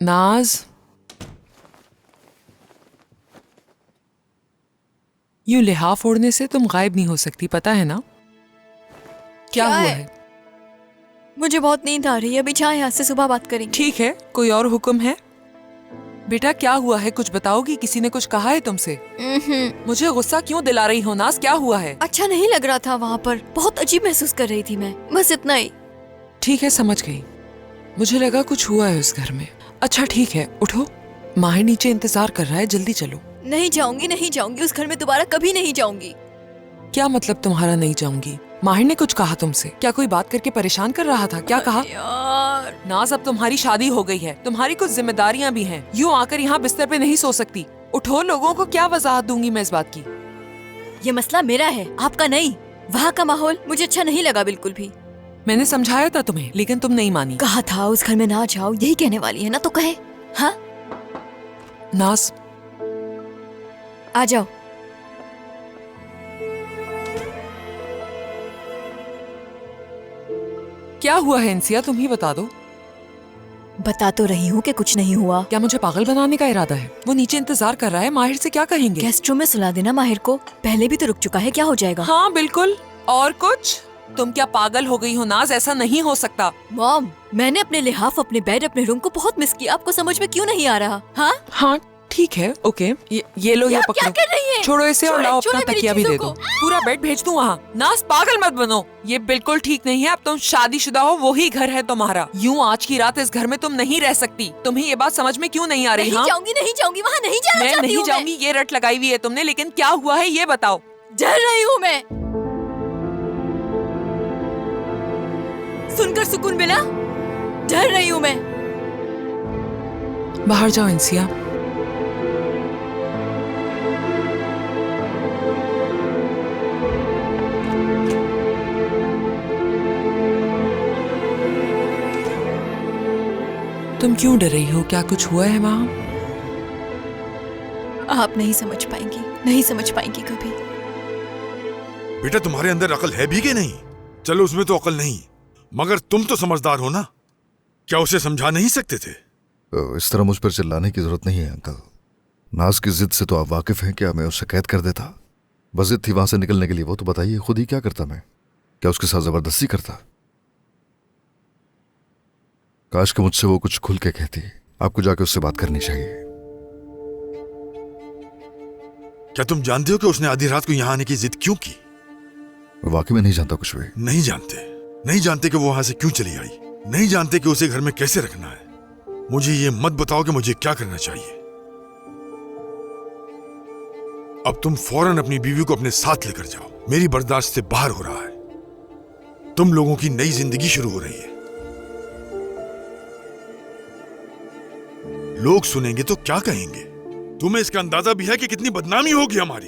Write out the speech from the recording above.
नाज, यूं लिहाफ ओढ़ने से तुम गायब नहीं हो सकती, पता है ना? क्या हुआ है? मुझे बहुत नींद आ रही है, अभी जाए यहाँ से, सुबह बात करेंगे। ठीक है, कोई और हुक्म है? बेटा क्या हुआ है, कुछ बताओगी? किसी ने कुछ कहा है तुमसे? मुझे गुस्सा क्यों दिला रही हो नाज, क्या हुआ है? अच्छा नहीं लग रहा था वहाँ पर, बहुत अजीब महसूस कर रही थी मैं, बस इतना ही। ठीक है, समझ गई। मुझे लगा कुछ हुआ है उस घर में। अच्छा ठीक है, उठो, माहिर नीचे इंतजार कर रहा है, जल्दी चलो। नहीं जाऊंगी, नहीं जाऊंगी उस घर में, दोबारा कभी नहीं जाऊंगी। क्या मतलब तुम्हारा नहीं जाऊंगी? माहिर ने कुछ कहा तुमसे? क्या कोई बात करके परेशान कर रहा था? क्या कहा? यार नाज, अब तुम्हारी शादी हो गई है, तुम्हारी कुछ जिम्मेदारियां भी हैं। यूं आकर यहाँ बिस्तर पे नहीं सो सकती। उठो, लोगों को क्या वजाहत दूंगी मैं इस बात की? ये मसला मेरा है, आपका नहीं। वहाँ का माहौल मुझे अच्छा नहीं लगा बिल्कुल भी। मैंने समझाया था तुम्हें, लेकिन तुम नहीं मानी। कहा था उस घर में ना जाओ, यही कहने वाली है ना, तो कहे। हाँ नाज, आ जाओ। क्या हुआ है इंसिया, तुम ही बता दो। बता तो रही हूँ कि कुछ नहीं हुआ। क्या मुझे पागल बनाने का इरादा है? वो नीचे इंतजार कर रहा है, माहिर से क्या कहेंगे? गेस्ट रूम में सुला देना माहिर को, पहले भी तो रुक चुका है, क्या हो जाएगा? हाँ बिल्कुल। और कुछ? तुम क्या पागल हो गई हो नाज? ऐसा नहीं हो सकता। मॉम, मैंने अपने लिहाफ, अपने बेड, अपने रूम को बहुत मिस किया, आपको समझ में क्यों नहीं आ रहा? हाँ हाँ ठीक है, ओके, ये लो, ये आप पकड़ो। क्या कर रही हैं? छोड़ो इसे और लाओ अपना छोड़ो मेरी तकिया भी दे चीजों दो। को। पूरा बेड भेज दूं वहाँ। नाज, पागल मत बनो, ये बिल्कुल ठीक नहीं है। अब तुम शादीशुदा हो, वही घर है तुम्हारा। यूं आज की रात इस घर में तुम नहीं रह सकती। तुम्हें ये बात समझ में क्यों नहीं आ रही? नहीं हाँ, जाऊंगी, नहीं जाऊंगी, वहाँ नहीं जाना मैं चाहती नहीं हूँ जाऊंगी, ये रट लगाई हुई है तुमने, लेकिन क्या हुआ है ये बताओ। डर रही हूँ मैं। सुनकर सुकून मिला? डर रही हूँ मैं। बाहर जाओ इंसिया। तुम क्यों डर रही हो? क्या कुछ हुआ है वहाँ? आप नहीं समझ पाएंगी, नहीं समझ पाएंगी कभी। बेटा तुम्हारे अंदर अकल है भी कि नहीं? चलो उसमें तो अकल नहीं, मगर तुम तो समझदार हो ना, क्या उसे समझा नहीं सकते थे? इस तरह मुझ पर चिल्लाने की जरूरत नहीं है अंकल। नाज की जिद से तो आप वाकिफ हैं। क्या मैं उससे कैद कर देता? बस जिद थी वहां से निकलने के लिए। वो तो बताइए खुद ही, क्या करता मैं? क्या उसके साथ जबरदस्ती करता? काश कि मुझसे वो कुछ खुल के कहती। आपको जाके उससे बात करनी चाहिए। क्या तुम जानते हो कि उसने आधी रात को यहां आने की जिद क्यों की? मैं वाकई में नहीं जानता कुछ भी। नहीं जानते? नहीं जानते कि वो वहां से क्यों चली आई? नहीं जानते कि उसे घर में कैसे रखना है? मुझे ये मत बताओ कि मुझे क्या करना चाहिए। अब तुम फौरन अपनी बीवी को अपने साथ लेकर जाओ। मेरी बर्दाश्त से बाहर हो रहा है। तुम लोगों की नई जिंदगी शुरू हो रही है। लोग सुनेंगे तो क्या कहेंगे? तुम्हें इसका अंदाजा भी है कि कितनी बदनामी होगी हमारी?